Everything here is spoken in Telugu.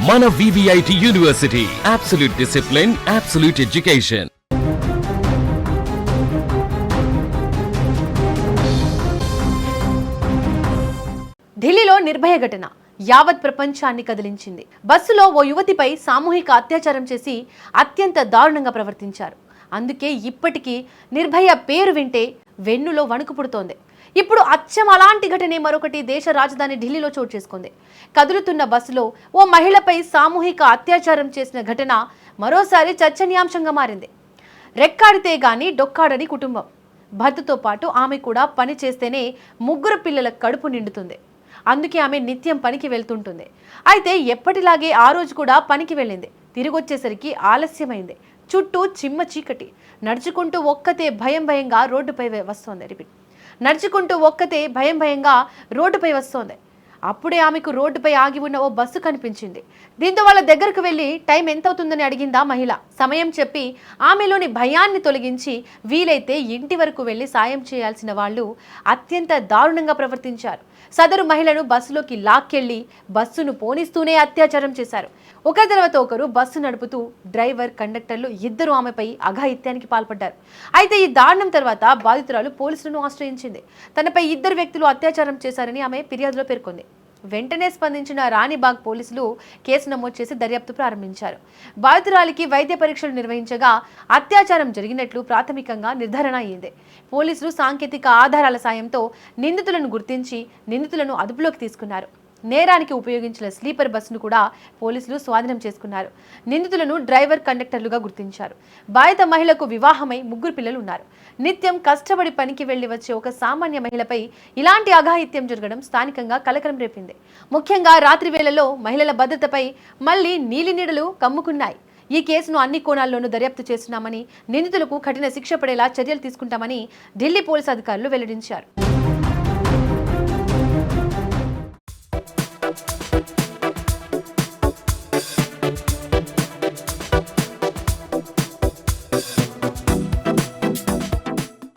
మన VVIT university, absolute discipline, absolute education. ఢిల్లీలో నిర్భయ ఘటన యావత్ ప్రపంచాన్ని కదిలించింది. బస్సులో ఓ యువతిపై సామూహిక అత్యాచారం చేసి అత్యంత దారుణంగా ప్రవర్తించారు. అందుకే ఇప్పటికీ నిర్భయ పేరు వింటే వెన్నులో వణుకు పుడుతోంది. ఇప్పుడు అచ్చం అలాంటి ఘటనే మరొకటి దేశ రాజధాని ఢిల్లీలో చోటు చేసుకుంది. కదులుతున్న బస్సులో ఓ మహిళపై సామూహిక అత్యాచారం చేసిన ఘటన మరోసారి చర్చనీయాంశంగా మారింది. రెక్కాడితే గాని డొక్కాడని కుటుంబం. భర్తతో పాటు ఆమె కూడా పని చేస్తేనే 3 పిల్లల కడుపు నిండుతుంది. అందుకే ఆమె నిత్యం పనికి వెళ్తుంటుంది. అయితే ఎప్పటిలాగే ఆ రోజు కూడా పనికి వెళ్ళింది. తిరిగొచ్చేసరికి ఆలస్యమైంది. చుట్టూ చిమ్మ చీకటి. నడుచుకుంటూ ఒక్కతే భయంగా రోడ్డుపై వస్తోంది. అప్పుడే ఆమెకు రోడ్డుపై ఆగి ఉన్న ఓ బస్సు కనిపించింది. దీంతో వాళ్ళ దగ్గరకు వెళ్ళి టైం ఎంత అవుతుందని అడిగిందా మహిళ. సమయం చెప్పి ఆమెలోని భయాన్ని తొలగించి వీలైతే ఇంటి వరకు వెళ్ళి సాయం చేయాల్సిన వాళ్ళు అత్యంత దారుణంగా ప్రవర్తించారు. సదరు మహిళను బస్సులోకి లాక్కెళ్లి బస్సును పోనిస్తూనే అత్యాచారం చేశారు. ఒకరి తర్వాత ఒకరు బస్సు నడుపుతూ డ్రైవర్, కండక్టర్లు ఇద్దరు ఆమెపై అఘాయిత్యానికి పాల్పడ్డారు. అయితే ఈ దారుణం తర్వాత బాధితురాలు పోలీసులను ఆశ్రయించింది. తనపై 2 వ్యక్తులు అత్యాచారం చేశారని ఆమె ఫిర్యాదులో పేర్కొంది. వెంటనే స్పందించిన రాణిబాగ్ పోలీసులు కేసు నమోదు చేసి దర్యాప్తు ప్రారంభించారు. బాధితురాలికి వైద్య పరీక్షలు నిర్వహించగా అత్యాచారం జరిగినట్లు ప్రాథమికంగా నిర్ధారణ అయ్యింది. పోలీసులు సాంకేతిక ఆధారాల సాయంతో నిందితులను గుర్తించి నిందితులను అదుపులోకి తీసుకున్నారు. నేరానికి ఉపయోగించిన స్లీపర్ బస్సును కూడా పోలీసులు స్వాధీనం చేసుకున్నారు. నిందితులను డ్రైవర్, కండక్టర్లుగా గుర్తించారు. బాధిత మహిళకు వివాహమై 3 పిల్లలు ఉన్నారు. నిత్యం కష్టపడి పనికి వెళ్లి వచ్చే ఒక సామాన్య మహిళపై ఇలాంటి అఘాయిత్యం జరగడం స్థానికంగా కలకలం రేపింది. ముఖ్యంగా రాత్రి వేళల్లో మహిళల భద్రతపై మళ్లీ నీలినీడలు కమ్ముకున్నాయి. ఈ కేసును అన్ని కోణాల్లోనూ దర్యాప్తు చేస్తున్నామని, నిందితులకు కఠిన శిక్ష పడేలా చర్యలు తీసుకుంటామని ఢిల్లీ పోలీసు అధికారులు వెల్లడించారు.